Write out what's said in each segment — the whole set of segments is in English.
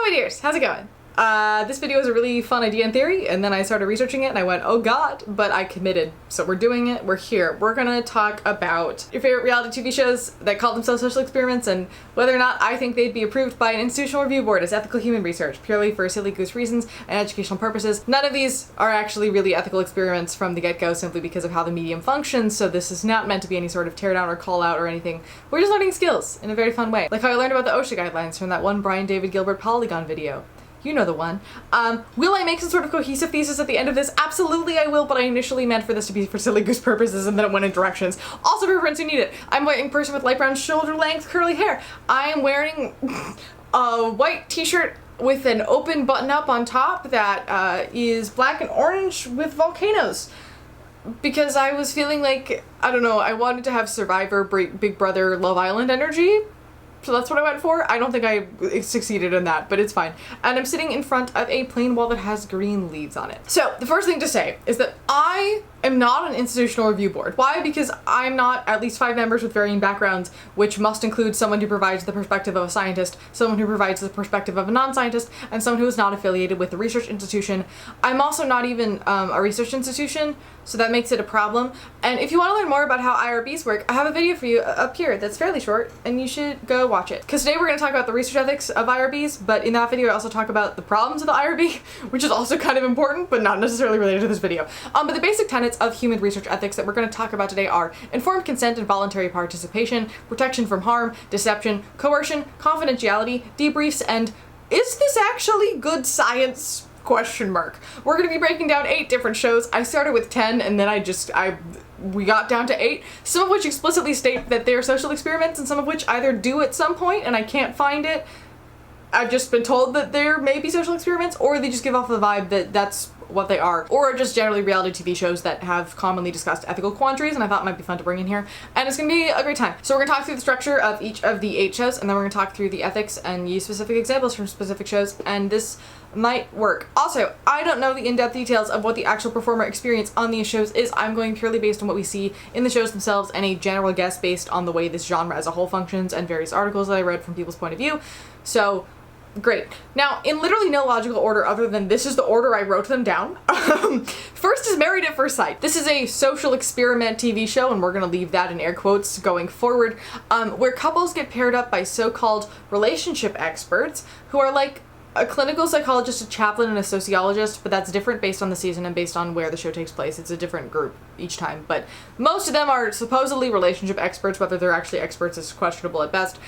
my dears, how's it going? This video was a really fun idea in theory, and then I started researching it and I went, oh god, but I committed. So we're doing it, we're here. We're gonna talk about your favorite reality TV shows that call themselves social experiments and whether or not I think they'd be approved by an institutional review board as ethical human research, purely for silly goose reasons and educational purposes. None of these are actually really ethical experiments from the get-go simply because of how the medium functions, so this is not meant to be any sort of teardown or call out or anything. We're just learning skills in a very fun way. Like how I learned about the OSHA guidelines from that one Brian David Gilbert Polygon video. You know the one. Will I make some sort of cohesive thesis at the end of this? Absolutely I will, but I initially meant for this to be for silly goose purposes and then it went in directions. Also for friends who need it. I'm a white person with light brown shoulder length curly hair. I am wearing a white t-shirt with an open button up on top that is black and orange with volcanoes. Because I was feeling like, I don't know, I wanted to have Survivor, Big Brother, Love Island energy. So that's what I went for. I don't think I succeeded in that, but it's fine. And I'm sitting in front of a plain wall that has green leaves on it. So the first thing to say is that I am not an institutional review board. Why? Because I'm not at least 5 members with varying backgrounds, which must include someone who provides the perspective of a scientist, someone who provides the perspective of a non-scientist, and someone who is not affiliated with a research institution. I'm also not even a research institution, so that makes it a problem. And if you want to learn more about how IRBs work, I have a video for you up here that's fairly short, and you should go watch it. Because today we're going to talk about the research ethics of IRBs, but in that video I also talk about the problems of the IRB, which is also kind of important, but not necessarily related to this video. But the basic tenets of human research ethics that we're going to talk about today are informed consent and voluntary participation, protection from harm, deception, coercion, confidentiality, debriefs, and is this actually good science? Question mark. We're going to be breaking down 8 different shows. I started with 10 and then we got down to 8, some of which explicitly state that they're social experiments and some of which either do at some point and I can't find it. I've just been told that they're maybe social experiments, or they just give off the vibe that that's what they are, or just generally reality TV shows that have commonly discussed ethical quandaries, and I thought it might be fun to bring in here, and it's gonna be a great time. So we're gonna talk through the structure of each of the 8 shows, and then we're gonna talk through the ethics and use specific examples from specific shows, and this might work. Also, I don't know the in-depth details of what the actual performer experience on these shows is. I'm going purely based on what we see in the shows themselves and a general guess based on the way this genre as a whole functions and various articles that I read from people's point of view. So great. Now, in literally no logical order other than this is the order I wrote them down. First is Married at First Sight. This is a social experiment TV show, and we're gonna leave that in air quotes going forward, where couples get paired up by so-called relationship experts who are like a clinical psychologist, a chaplain, and a sociologist, but that's different based on the season and based on where the show takes place. It's a different group each time, but most of them are supposedly relationship experts. Whether they're actually experts is questionable at best.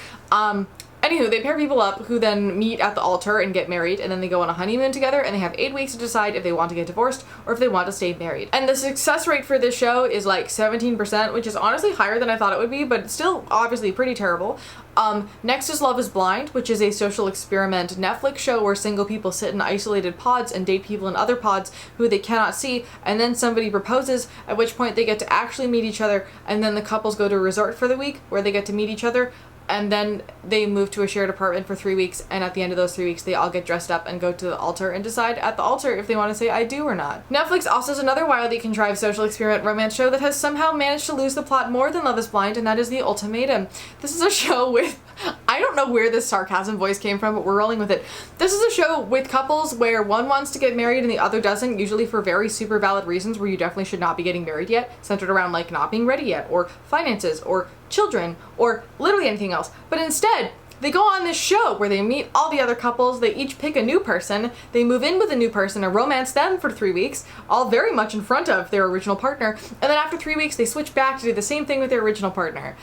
Anywho, they pair people up who then meet at the altar and get married, and then they go on a honeymoon together, and they have 8 weeks to decide if they want to get divorced or if they want to stay married. And the success rate for this show is like 17%, which is honestly higher than I thought it would be, but it's still obviously pretty terrible. Next is Love is Blind, which is a social experiment Netflix show where single people sit in isolated pods and date people in other pods who they cannot see, and then somebody proposes, at which point they get to actually meet each other, and then the couples go to a resort for the week where they get to meet each other, and then they move to a shared apartment for 3 weeks, and at the end of those 3 weeks they all get dressed up and go to the altar and decide at the altar if they want to say I do or not. Netflix also has another wildly contrived social experiment romance show that has somehow managed to lose the plot more than Love is Blind, and that is The Ultimatum. This is a show with, I don't know where this sarcasm voice came from, but we're rolling with it. This is a show with couples where one wants to get married and the other doesn't, usually for very super valid reasons where you definitely should not be getting married yet, centered around like not being ready yet, or finances, or children, or literally anything else. But instead, they go on this show where they meet all the other couples, they each pick a new person, they move in with a new person and romance them for 3 weeks, all very much in front of their original partner, and then after 3 weeks they switch back to do the same thing with their original partner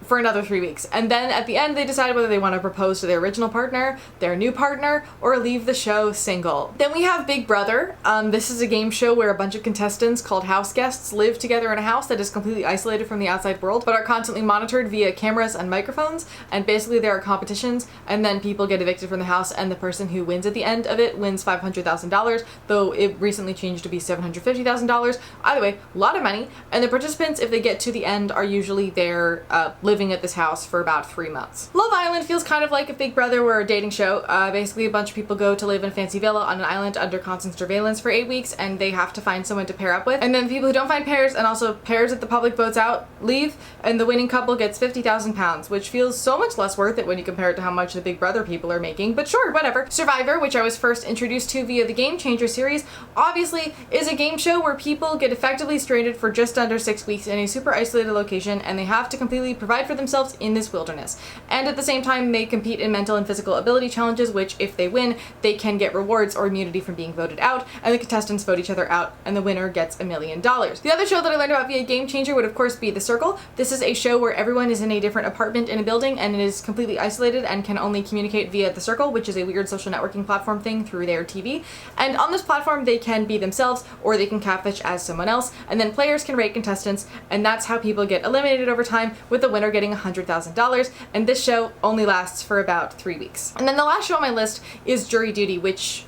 for another 3 weeks. And then at the end they decide whether they want to propose to their original partner, their new partner, or leave the show single. Then we have Big Brother. This is a game show where a bunch of contestants called house guests live together in a house that is completely isolated from the outside world, but are constantly monitored via cameras and microphones, and basically there are competitions, and then people get evicted from the house, and the person who wins at the end of it wins $500,000, though it recently changed to be $750,000. Either way, a lot of money, and the participants, if they get to the end, are usually there living living at this house for about 3 months. Love Island feels kind of like a Big Brother or a dating show. Basically a bunch of people go to live in a fancy villa on an island under constant surveillance for 8 weeks, and they have to find someone to pair up with. And then the people who don't find pairs, and also pairs that the public votes out, leave, and the winning couple gets £50,000, which feels so much less worth it when you compare it to how much the Big Brother people are making, but sure, whatever. Survivor, which I was first introduced to via the Game Changer series, obviously is a game show where people get effectively stranded for just under 6 weeks in a super isolated location, and they have to completely provide for themselves in this wilderness. And at the same time, they compete in mental and physical ability challenges, which if they win, they can get rewards or immunity from being voted out, and the contestants vote each other out, and the winner gets $1 million. The other show that I learned about via Game Changer would of course be The Circle. This is a show where everyone is in a different apartment in a building and it is completely isolated and can only communicate via The Circle, which is a weird social networking platform thing through their TV. And on this platform, they can be themselves or they can catfish as someone else, and then players can rate contestants, and that's how people get eliminated over time, with the winner getting $100,000. And this show only lasts for about 3 weeks. And then the last show on my list is Jury Duty, which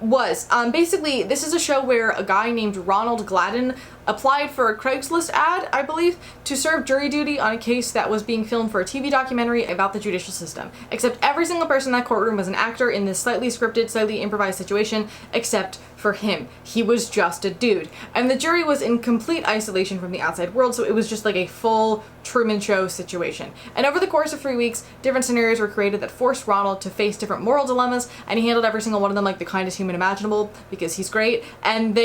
was basically, this is a show where a guy named Ronald Gladden applied for a Craigslist ad, I believe, to serve jury duty on a case that was being filmed for a TV documentary about the judicial system. Except every single person in that courtroom was an actor in this slightly scripted, slightly improvised situation, except for him. He was just a dude. And the jury was in complete isolation from the outside world, so it was just like a full Truman Show situation. And over the course of 3 weeks, different scenarios were created that forced Ronald to face different moral dilemmas, and he handled every single one of them like the kindest human imaginable, because he's great. And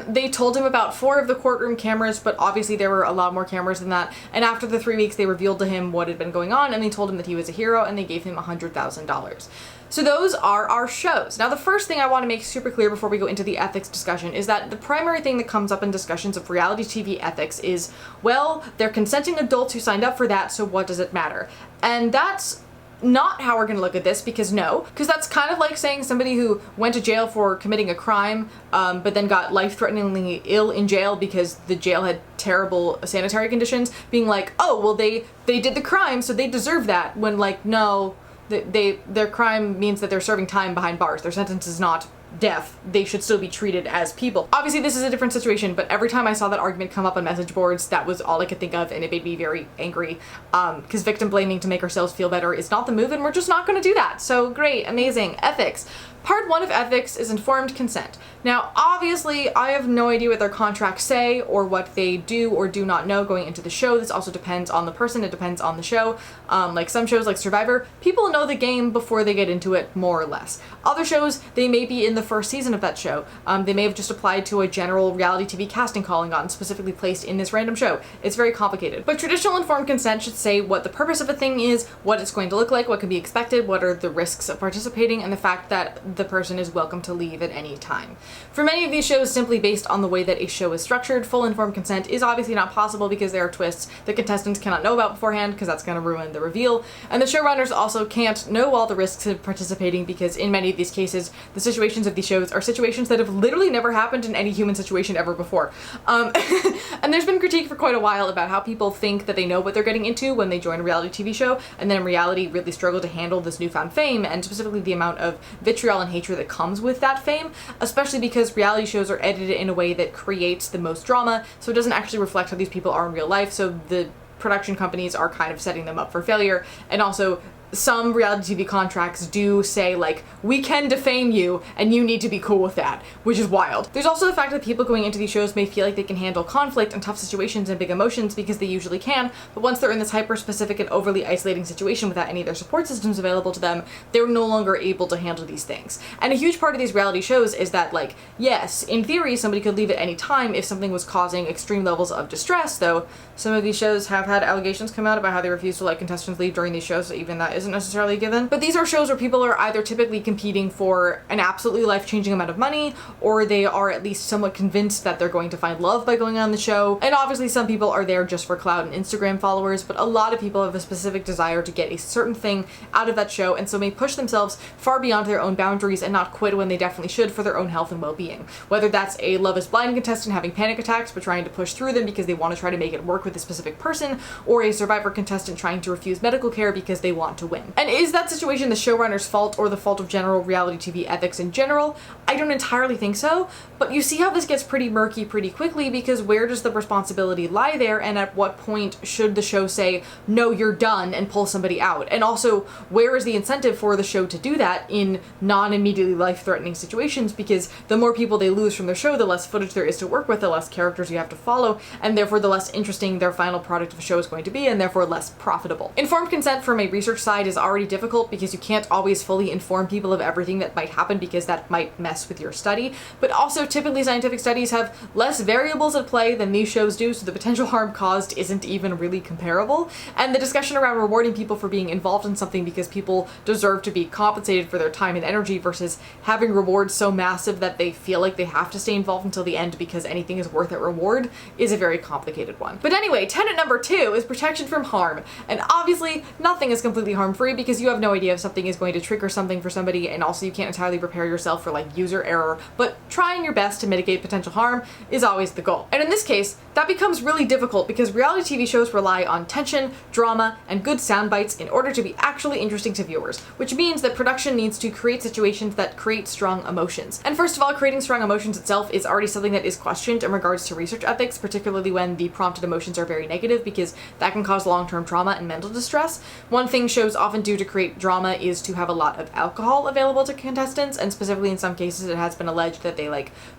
they told him about 4 of the courtroom cameras, but obviously there were a lot more cameras than that. And after the 3 weeks, they revealed to him what had been going on, and they told him that he was a hero, and they gave him $100,000. So those are our shows. Now, the first thing I want to make super clear before we go into the ethics discussion is that the primary thing that comes up in discussions of reality TV ethics is, well, they're consenting adults who signed up for that, so what does it matter? And that's not how we're going to look at this, because that's kind of like saying somebody who went to jail for committing a crime, but then got life-threateningly ill in jail because the jail had terrible sanitary conditions, being like, oh, well, they did the crime, so they deserve that, when, like, no, their crime means that they're serving time behind bars. Their sentence is not death. They should still be treated as people. Obviously, this is a different situation, but every time I saw that argument come up on message boards, that was all I could think of, and it made me very angry, because victim blaming to make ourselves feel better is not the move, and we're just not going to do that. So great, amazing. Ethics. Part 1 of ethics is informed consent. Now, obviously, I have no idea what their contracts say or what they do or do not know going into the show. This also depends on the person. It depends on the show. Like some shows like Survivor, people know the game before they get into it, more or less. Other shows, they may be in the first season of that show. They may have just applied to a general reality TV casting call and gotten specifically placed in this random show. It's very complicated. But traditional informed consent should say what the purpose of a thing is, what it's going to look like, what can be expected, what are the risks of participating, and the fact that the person is welcome to leave at any time. For many of these shows, simply based on the way that a show is structured, full informed consent is obviously not possible because there are twists that contestants cannot know about beforehand, because that's going to ruin the reveal. And the showrunners also can't know all the risks of participating, because in many of these cases, the situations of these shows are situations that have literally never happened in any human situation ever before. And there's been critique for quite a while about how people think that they know what they're getting into when they join a reality TV show, and then in reality really struggle to handle this newfound fame, and specifically the amount of vitriol and hatred that comes with that fame, especially because reality shows are edited in a way that creates the most drama, so it doesn't actually reflect how these people are in real life, so the production companies are kind of setting them up for failure. And also, some reality TV contracts do say, like, we can defame you and you need to be cool with that, which is wild. There's also the fact that people going into these shows may feel like they can handle conflict and tough situations and big emotions because they usually can, but once they're in this hyper-specific and overly isolating situation without any of their support systems available to them, they're no longer able to handle these things. And a huge part of these reality shows is that, like, yes, in theory, somebody could leave at any time if something was causing extreme levels of distress, though some of these shows have had allegations come out about how they refuse to let contestants leave during these shows, so even that isn't necessarily given. But these are shows where people are either typically competing for an absolutely life-changing amount of money, or they are at least somewhat convinced that they're going to find love by going on the show. And obviously some people are there just for clout and Instagram followers, but a lot of people have a specific desire to get a certain thing out of that show, and so may push themselves far beyond their own boundaries and not quit when they definitely should for their own health and well-being. Whether that's a Love is Blind contestant having panic attacks but trying to push through them because they want to try to make it work with a specific person, or a Survivor contestant trying to refuse medical care because they want to win. And is that situation the showrunner's fault or the fault of general reality TV ethics in general? I don't entirely think so, but you see how this gets pretty murky pretty quickly, because where does the responsibility lie there, and at what point should the show say, no, you're done, and pull somebody out? And also, where is the incentive for the show to do that in non-immediately life-threatening situations? Because the more people they lose from their show, the less footage there is to work with, the less characters you have to follow, and therefore the less interesting their final product of a show is going to be, and therefore less profitable. Informed consent from a research side is already difficult because you can't always fully inform people of everything that might happen, because that might mess with your study, but also typically scientific studies have less variables at play than these shows do, so the potential harm caused isn't even really comparable. And the discussion around rewarding people for being involved in something because people deserve to be compensated for their time and energy versus having rewards so massive that they feel like they have to stay involved until the end because anything is worth a reward is a very complicated one. But anyway, tenet number 2 is protection from harm. And obviously nothing is completely harm-free because you have no idea if something is going to trigger something for somebody, and also you can't entirely prepare yourself for like user error, but trying your best to mitigate potential harm is always the goal. And in this case, that becomes really difficult because reality TV shows rely on tension, drama, and good sound bites in order to be actually interesting to viewers, which means that production needs to create situations that create strong emotions. And first of all, creating strong emotions itself is already something that is questioned in regards to research ethics, particularly when the prompted emotions are very negative, because that can cause long-term trauma and mental distress. One thing shows often do to create drama is to have a lot of alcohol available to contestants, and specifically in some cases it has been alleged that they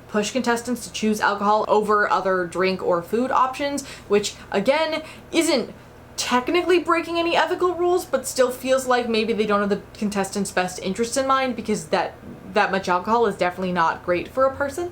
push contestants to choose alcohol over other drink or food options, which again isn't technically breaking any ethical rules, but still feels like maybe they don't have the contestants' best interests in mind, because that much alcohol is definitely not great for a person.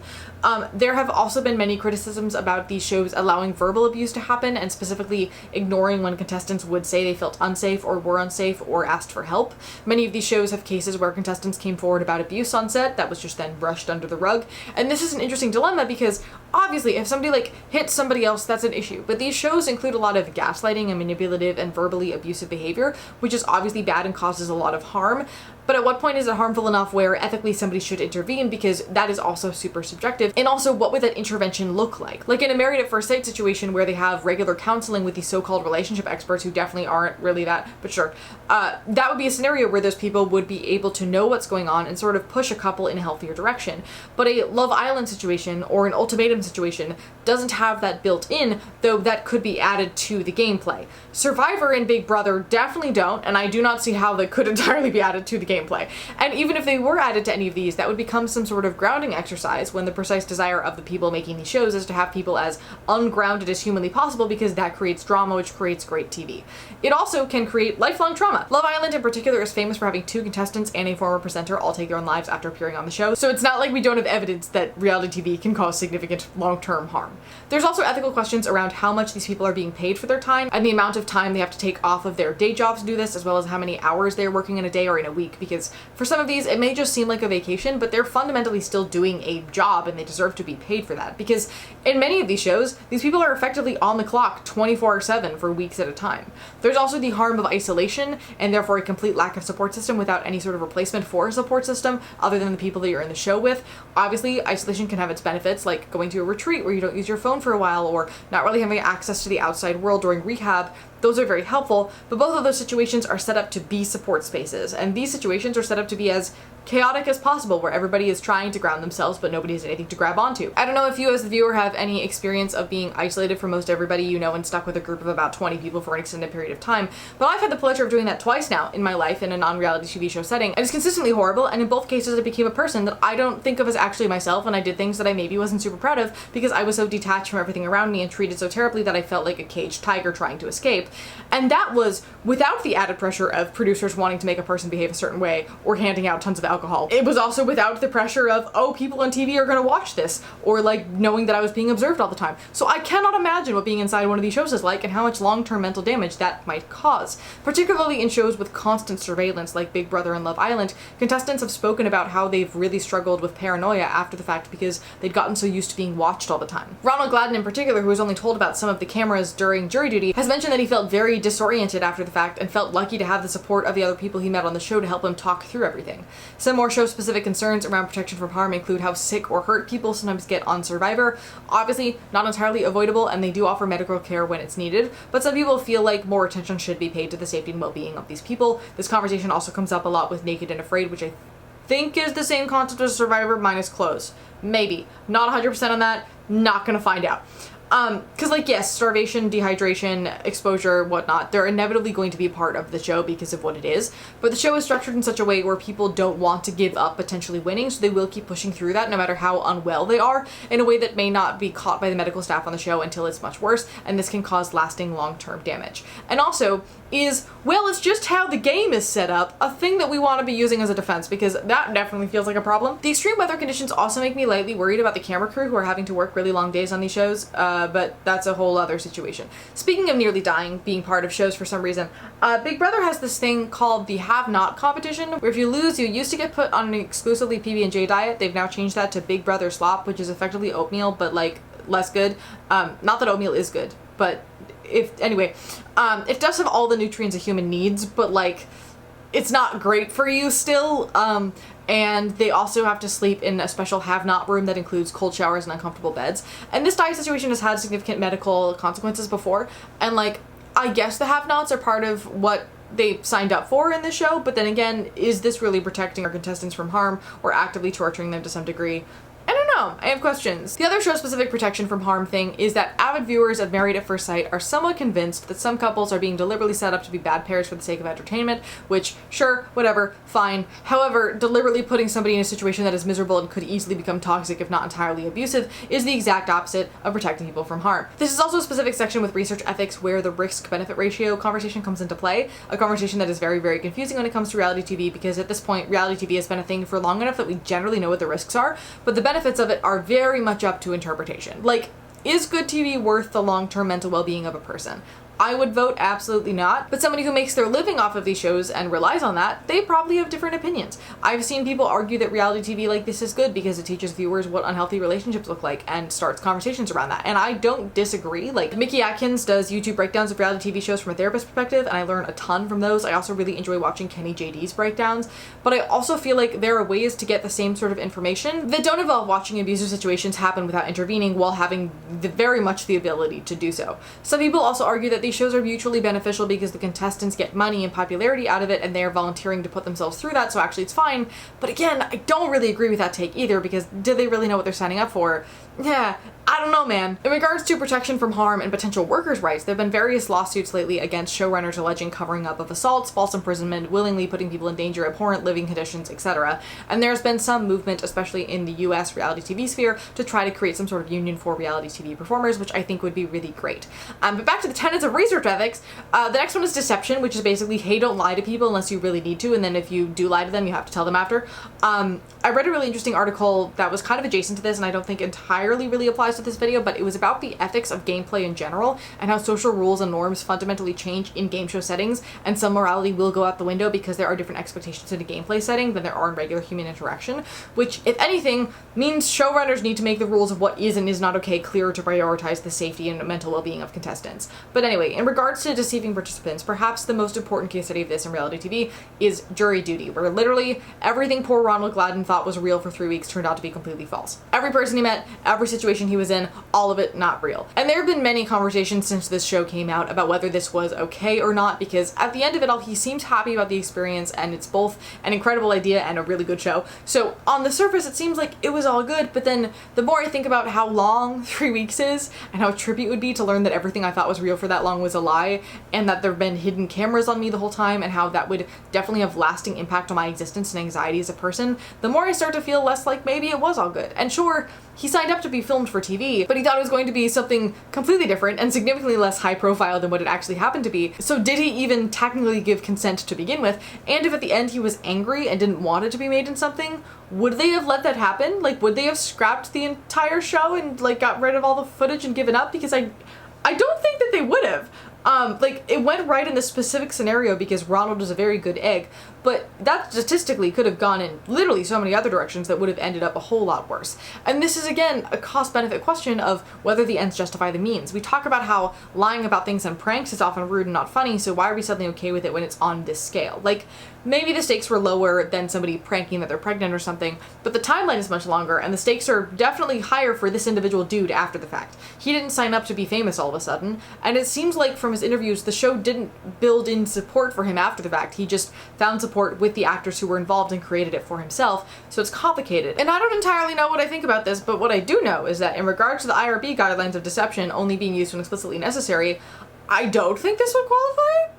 There have also been many criticisms about these shows allowing verbal abuse to happen, and specifically ignoring when contestants would say they felt unsafe or were unsafe or asked for help. Many of these shows have cases where contestants came forward about abuse on set that was just then brushed under the rug. And this is an interesting dilemma because obviously if somebody hits somebody else, that's an issue. But these shows include a lot of gaslighting and manipulative and verbally abusive behavior, which is obviously bad and causes a lot of harm. But at what point is it harmful enough where ethically somebody should intervene, because that is also super subjective? And also, what would that intervention look like? Like in a Married at First Sight situation where they have regular counseling with these so-called relationship experts who definitely aren't really that, but sure. That would be a scenario where those people would be able to know what's going on and sort of push a couple in a healthier direction. But a Love Island situation or an ultimatum situation doesn't have that built in, though that could be added to the gameplay. Survivor and Big Brother definitely don't, and I do not see how they could entirely be added to the gameplay. And even if they were added to any of these, that would become some sort of grounding exercise, when the precise desire of the people making these shows is to have people as ungrounded as humanly possible, because that creates drama, which creates great TV. It also can create lifelong trauma. Love Island in particular is famous for having 2 contestants and a former presenter all take their own lives after appearing on the show, so it's not like we don't have evidence that reality TV can cause significant long-term harm. There's also ethical questions around how much these people are being paid for their time, and the amount of time they have to take off of their day jobs to do this, as well as how many hours they're working in a day or in a week, because for some of these it may just seem like a vacation, but they're fundamentally still doing a job and they deserve to be paid for that, because in many of these shows these people are effectively on the clock 24/7 for weeks at a time. There's also the harm of isolation, and therefore a complete lack of support system without any sort of replacement for a support system other than the people that you're in the show with. Obviously isolation can have its benefits, like going to a retreat where you don't use your phone for a while, or not really having access to the outside world during rehab. Those are very helpful, but both of those situations are set up to be support spaces, and these situations are set up to be as chaotic as possible, where everybody is trying to ground themselves but nobody has anything to grab onto. I don't know if you as the viewer have any experience of being isolated from most everybody you know and stuck with a group of about 20 people for an extended period of time, but I've had the pleasure of doing that twice now in my life in a non-reality TV show setting, and it's consistently horrible, and in both cases I became a person that I don't think of as actually myself, and I did things that I maybe wasn't super proud of because I was so detached from everything around me and treated so terribly that I felt like a caged tiger trying to escape. And that was without the added pressure of producers wanting to make a person behave a certain way or handing out tons of alcohol. It was also without the pressure of, oh, people on TV are gonna watch this, or knowing that I was being observed all the time. So I cannot imagine what being inside one of these shows is like and how much long-term mental damage that might cause. Particularly in shows with constant surveillance like Big Brother and Love Island, contestants have spoken about how they've really struggled with paranoia after the fact because they'd gotten so used to being watched all the time. Ronald Gladden in particular, who was only told about some of the cameras during jury duty, has mentioned that he felt felt very disoriented after the fact and felt lucky to have the support of the other people he met on the show to help him talk through everything. Some more show-specific concerns around protection from harm include how sick or hurt people sometimes get on Survivor. Obviously, not entirely avoidable, and they do offer medical care when it's needed, but some people feel like more attention should be paid to the safety and well-being of these people. This conversation also comes up a lot with Naked and Afraid, which I think is the same concept as Survivor minus clothes. Maybe. Not 100% on that. Not gonna find out. Because, like, yes, starvation, dehydration, exposure, whatnot, they're inevitably going to be a part of the show because of what it is, but the show is structured in such a way where people don't want to give up potentially winning, so they will keep pushing through that no matter how unwell they are, in a way that may not be caught by the medical staff on the show until it's much worse, and this can cause lasting long-term damage. And also, well, it's just how the game is set up, a thing that we want to be using as a defense, because that definitely feels like a problem. The extreme weather conditions also make me lightly worried about the camera crew who are having to work really long days on these shows, but that's a whole other situation. Speaking of nearly dying, being part of shows for some reason, Big Brother has this thing called the Have Not competition, where if you lose, you used to get put on an exclusively PB&J diet. They've now changed that to Big Brother Slop, which is effectively oatmeal, but like less good. Not that oatmeal is good, but it does have all the nutrients a human needs, but like it's not great for you still. And they also have to sleep in a special have-not room that includes cold showers and uncomfortable beds. And this diet situation has had significant medical consequences before, and like I guess the have-nots are part of what they signed up for in the show, but then again, is this really protecting our contestants from harm or actively torturing them to some degree? I don't know. I have questions. The other show-specific protection from harm thing is that avid viewers of Married at First Sight are somewhat convinced that some couples are being deliberately set up to be bad pairs for the sake of entertainment, which, sure, whatever, fine. However, deliberately putting somebody in a situation that is miserable and could easily become toxic if not entirely abusive is the exact opposite of protecting people from harm. This is also a specific section with research ethics where the risk-benefit ratio conversation comes into play, a conversation that is very, very confusing when it comes to reality TV, because at this point, reality TV has been a thing for long enough that we generally know what the risks are, but the benefits of it are very much up to interpretation. Like, is good TV worth the long-term mental well-being of a person? I would vote absolutely not, but somebody who makes their living off of these shows and relies on that, they probably have different opinions. I've seen people argue that reality TV like this is good because it teaches viewers what unhealthy relationships look like and starts conversations around that, and I don't disagree. Like, Mickey Atkins does YouTube breakdowns of reality TV shows from a therapist perspective, and I learn a ton from those. I also really enjoy watching Kenny JD's breakdowns, but I also feel like there are ways to get the same sort of information that don't involve watching abusive situations happen without intervening while having very much the ability to do so. Some people also argue that these shows are mutually beneficial because the contestants get money and popularity out of it and they are volunteering to put themselves through that, so actually it's fine. But again, I don't really agree with that take either, because do they really know what they're signing up for? Yeah, I don't know, man. In regards to protection from harm and potential workers' rights, there have been various lawsuits lately against showrunners alleging covering up of assaults, false imprisonment, willingly putting people in danger, abhorrent living conditions, etc. And there's been some movement, especially in the US reality TV sphere, to try to create some sort of union for reality TV performers, which I think would be really great. But back to the tenets of research ethics, the next one is deception, which is basically, hey, don't lie to people unless you really need to, and then if you do lie to them, you have to tell them after. I read a really interesting article that was kind of adjacent to this, and I don't think entirely really applies to this video, but it was about the ethics of gameplay in general and how social rules and norms fundamentally change in game show settings, and some morality will go out the window because there are different expectations in a gameplay setting than there are in regular human interaction, which, if anything, means showrunners need to make the rules of what is and is not okay clearer to prioritize the safety and mental well-being of contestants. But anyway, in regards to deceiving participants, perhaps the most important case study of this in reality TV is Jury Duty, where literally everything poor Ronald Gladden thought was real for 3 weeks turned out to be completely false. Every person he met, every situation he was in, all of it not real. And there have been many conversations since this show came out about whether this was okay or not, because at the end of it all, he seemed happy about the experience, and it's both an incredible idea and a really good show. So on the surface, it seems like it was all good, but then the more I think about how long 3 weeks is and how trippy it would be to learn that everything I thought was real for that long was a lie, and that there have been hidden cameras on me the whole time, and how that would definitely have lasting impact on my existence and anxiety as a person, the more I start to feel less like maybe it was all good. And sure, he signed up to be filmed for TV, but he thought it was going to be something completely different and significantly less high profile than what it actually happened to be. So did he even technically give consent to begin with? And if at the end he was angry and didn't want it to be made in something, would they have let that happen? Like, would they have scrapped the entire show and like got rid of all the footage and given up? Because I don't think that they would have. Like, it went right in this specific scenario because Ronald is a very good egg, but that statistically could have gone in literally so many other directions that would have ended up a whole lot worse. And this is, again, a cost-benefit question of whether the ends justify the means. We talk about how lying about things and pranks is often rude and not funny, so why are we suddenly okay with it when it's on this scale? Like, maybe the stakes were lower than somebody pranking that they're pregnant or something, but the timeline is much longer, and the stakes are definitely higher for this individual dude after the fact. He didn't sign up to be famous all of a sudden, and it seems like from his interviews, the show didn't build in support for him after the fact. He just found support with the actors who were involved and created it for himself, so it's complicated. And I don't entirely know what I think about this, but what I do know is that in regards to the IRB guidelines of deception only being used when explicitly necessary, I don't think this would qualify.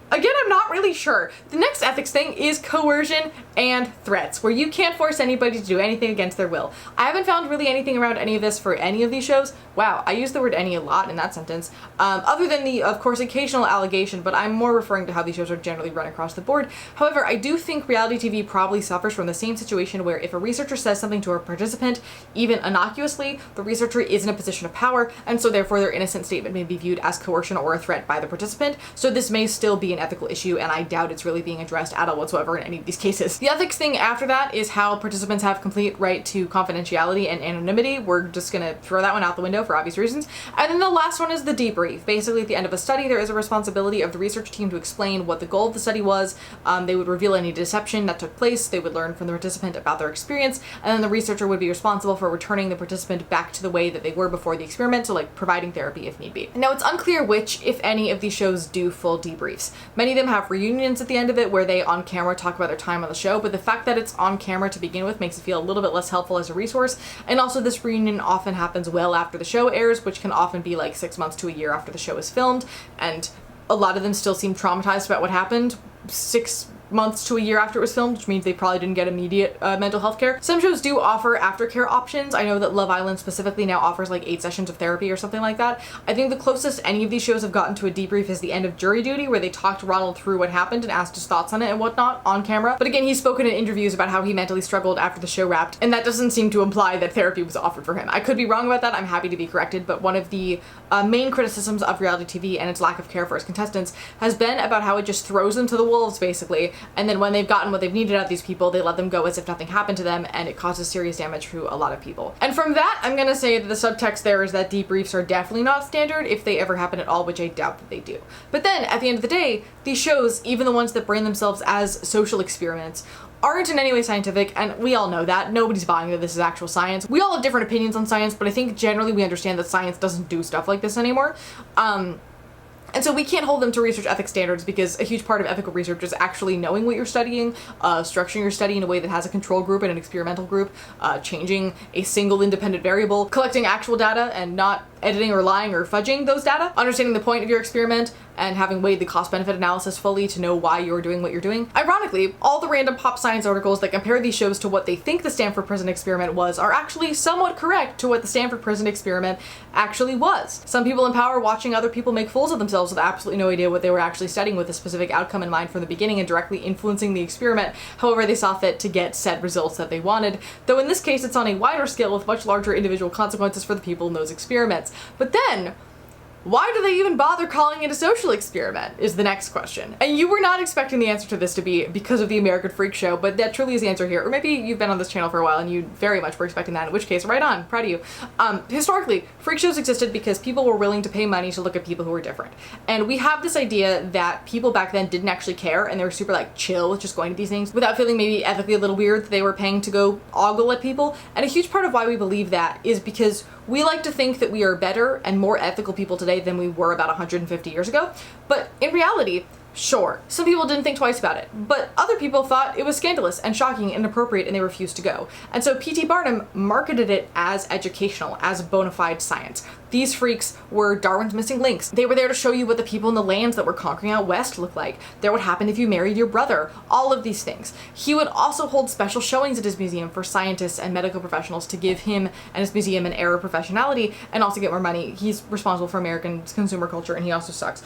Again, I'm not really sure. The next ethics thing is coercion and threats, where you can't force anybody to do anything against their will. I haven't found really anything around any of this for any of these shows. Wow, I use the word any a lot in that sentence. Other than the, of course, occasional allegation, but I'm more referring to how these shows are generally run across the board. However, I do think reality TV probably suffers from the same situation where if a researcher says something to a participant, even innocuously, the researcher is in a position of power, and so therefore their innocent statement may be viewed as coercion or a threat by the participant. So this may still be an ethical issue, and I doubt it's really being addressed at all whatsoever in any of these cases. The ethics thing after that is how participants have complete right to confidentiality and anonymity. We're just gonna throw that one out the window for obvious reasons. And then the last one is the debrief. Basically, at the end of a study, there is a responsibility of the research team to explain what the goal of the study was. They would reveal any deception that took place. They would learn from the participant about their experience, and then the researcher would be responsible for returning the participant back to the way that they were before the experiment, so like providing therapy if need be. Now, it's unclear which, if any, of these shows do full debriefs. Many of them have reunions at the end of it where they on camera talk about their time on the show, but the fact that it's on camera to begin with makes it feel a little bit less helpful as a resource. And also, this reunion often happens well after the show airs, which can often be like 6 months to a year after the show is filmed, and a lot of them still seem traumatized about what happened 6 months to a year after it was filmed, which means they probably didn't get immediate mental health care. Some shows do offer aftercare options. I know that Love Island specifically now offers like 8 sessions of therapy or something like that. I think the closest any of these shows have gotten to a debrief is the end of Jury Duty, where they talked Ronald through what happened and asked his thoughts on it and whatnot on camera. But again, he's spoken in interviews about how he mentally struggled after the show wrapped, and that doesn't seem to imply that therapy was offered for him. I could be wrong about that. I'm happy to be corrected, but one of the main criticisms of reality TV and its lack of care for its contestants has been about how it just throws them to the wolves, basically, and then when they've gotten what they've needed out of these people, they let them go as if nothing happened to them, and it causes serious damage to a lot of people. And from that, I'm gonna say that the subtext there is that debriefs are definitely not standard if they ever happen at all, which I doubt that they do. But then, at the end of the day, these shows, even the ones that brand themselves as social experiments, aren't in any way scientific, and we all know that. Nobody's buying that this is actual science. We all have different opinions on science, but I think generally we understand that science doesn't do stuff like this anymore. And so we can't hold them to research ethics standards because a huge part of ethical research is actually knowing what you're studying, structuring your study in a way that has a control group and an experimental group, changing a single independent variable, collecting actual data and not editing or lying or fudging those data, understanding the point of your experiment, and having weighed the cost-benefit analysis fully to know why you're doing what you're doing. Ironically, all the random pop science articles that compare these shows to what they think the Stanford Prison Experiment was are actually somewhat correct to what the Stanford Prison Experiment actually was. Some people in power watching other people make fools of themselves with absolutely no idea what they were actually studying with a specific outcome in mind from the beginning and directly influencing the experiment however they saw fit to get said results that they wanted, though in this case it's on a wider scale with much larger individual consequences for the people in those experiments. But then, why do they even bother calling it a social experiment is the next question. And you were not expecting the answer to this to be because of the American Freak Show, but that truly is the answer here. Or maybe you've been on this channel for a while and you very much were expecting that, in which case, right on, proud of you. Historically, freak shows existed because people were willing to pay money to look at people who were different. And we have this idea that people back then didn't actually care and they were super like chill with just going to these things without feeling maybe ethically a little weird that they were paying to go ogle at people. And a huge part of why we believe that is because we like to think that we are better and more ethical people today than we were about 150 years ago, but in reality, sure, some people didn't think twice about it, but other people thought it was scandalous and shocking and inappropriate and they refused to go. And so P.T. Barnum marketed it as educational, as bona fide science. These freaks were Darwin's missing links. They were there to show you what the people in the lands that were conquering out west looked like. There would happen if you married your brother. All of these things. He would also hold special showings at his museum for scientists and medical professionals to give him and his museum an air of professionality and also get more money. He's responsible for American consumer culture and he also sucks.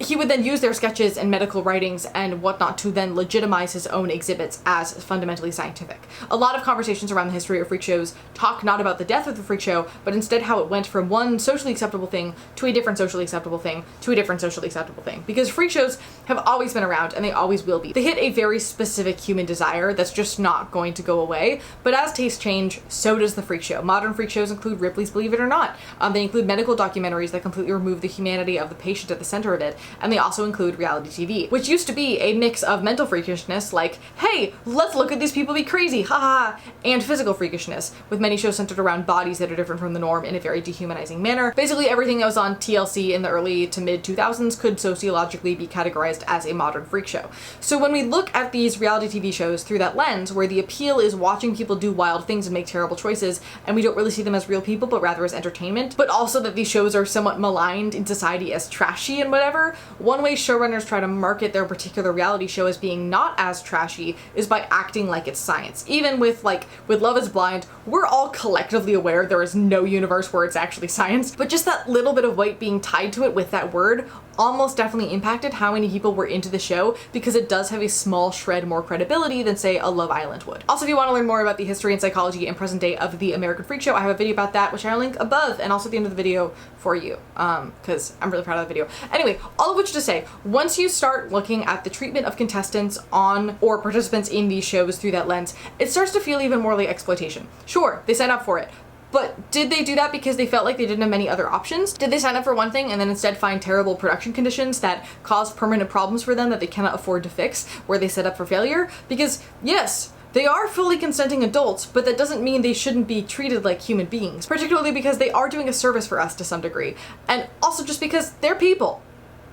He would then use their sketches and medical writings and whatnot to then legitimize his own exhibits as fundamentally scientific. A lot of conversations around the history of freak shows talk not about the death of the freak show, but instead how it went from one one socially acceptable thing to a different socially acceptable thing to a different socially acceptable thing. Because freak shows have always been around and they always will be. They hit a very specific human desire that's just not going to go away. But as tastes change, so does the freak show. Modern freak shows include Ripley's Believe It or Not. They include medical documentaries that completely remove the humanity of the patient at the center of it. And they also include reality TV, which used to be a mix of mental freakishness, like, hey, let's look at these people be crazy, haha, and physical freakishness, with many shows centered around bodies that are different from the norm in a very dehumanizing manner. Basically everything that was on TLC in the early to mid 2000s could sociologically be categorized as a modern freak show. So when we look at these reality TV shows through that lens, where the appeal is watching people do wild things and make terrible choices, and we don't really see them as real people, but rather as entertainment, but also that these shows are somewhat maligned in society as trashy and whatever, one way showrunners try to market their particular reality show as being not as trashy is by acting like it's science. Even with Love is Blind, we're all collectively aware there is no universe where it's actually science, but just that little bit of weight being tied to it with that word almost definitely impacted how many people were into the show, because it does have a small shred more credibility than, say, a Love Island would. Also, if you want to learn more about the history and psychology and present day of the American Freak Show, I have a video about that, which I'll link above and also at the end of the video for you, because I'm really proud of that video. Anyway, all of which to say, once you start looking at the treatment of contestants on or participants in these shows through that lens, it starts to feel even more like exploitation. Sure, they sign up for it. But did they do that because they felt like they didn't have many other options? Did they sign up for one thing and then instead find terrible production conditions that cause permanent problems for them that they cannot afford to fix, where they set up for failure? Because yes, they are fully consenting adults, but that doesn't mean they shouldn't be treated like human beings, particularly because they are doing a service for us to some degree, and also just because they're people.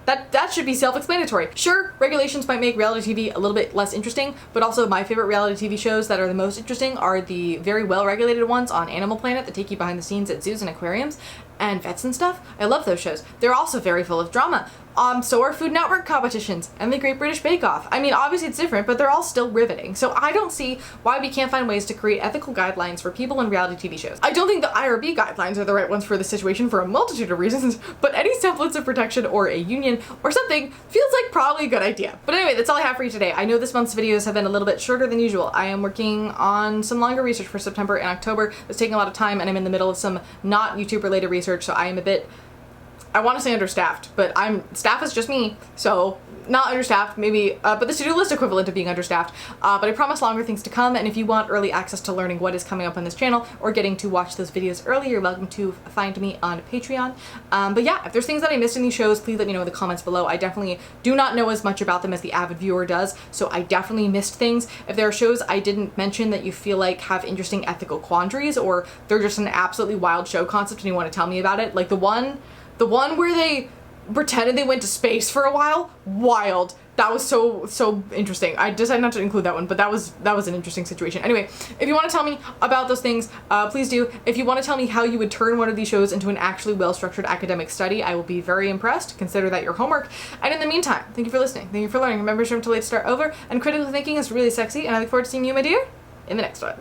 That should be self-explanatory. Sure, regulations might make reality TV a little bit less interesting, but also my favorite reality TV shows that are the most interesting are the very well-regulated ones on Animal Planet that take you behind the scenes at zoos and aquariums and vets and stuff. I love those shows. They're also very full of drama. So are Food Network competitions and the Great British Bake Off. I mean, obviously it's different, but they're all still riveting. So I don't see why we can't find ways to create ethical guidelines for people in reality TV shows. I don't think the IRB guidelines are the right ones for the situation for a multitude of reasons, but any semblance of protection or a union or something feels like probably a good idea. But anyway, that's all I have for you today. I know this month's videos have been a little bit shorter than usual. I am working on some longer research for September and October. It's taking a lot of time, and I'm in the middle of some not YouTube related research, so I am a bit, I want to say understaffed, but staff is just me, so not understaffed, maybe, but the to-do list equivalent of being understaffed. But I promise longer things to come, and if you want early access to learning what is coming up on this channel or getting to watch those videos early, you're welcome to find me on Patreon. But yeah, if there's things that I missed in these shows, please let me know in the comments below. I definitely do not know as much about them as the avid viewer does, so I definitely missed things. If there are shows I didn't mention that you feel like have interesting ethical quandaries, or they're just an absolutely wild show concept and you want to tell me about it, like the one where they pretended they went to space for a while, wild. That was so interesting. I decided not to include that one, but that was an interesting situation. Anyway, if you want to tell me about those things, please do. If you want to tell me how you would turn one of these shows into an actually well-structured academic study, I will be very impressed. Consider that your homework. And in the meantime, thank you for listening. Thank you for learning. Remember, to late start over, and critical thinking is really sexy, and I look forward to seeing you, my dear, in the next one.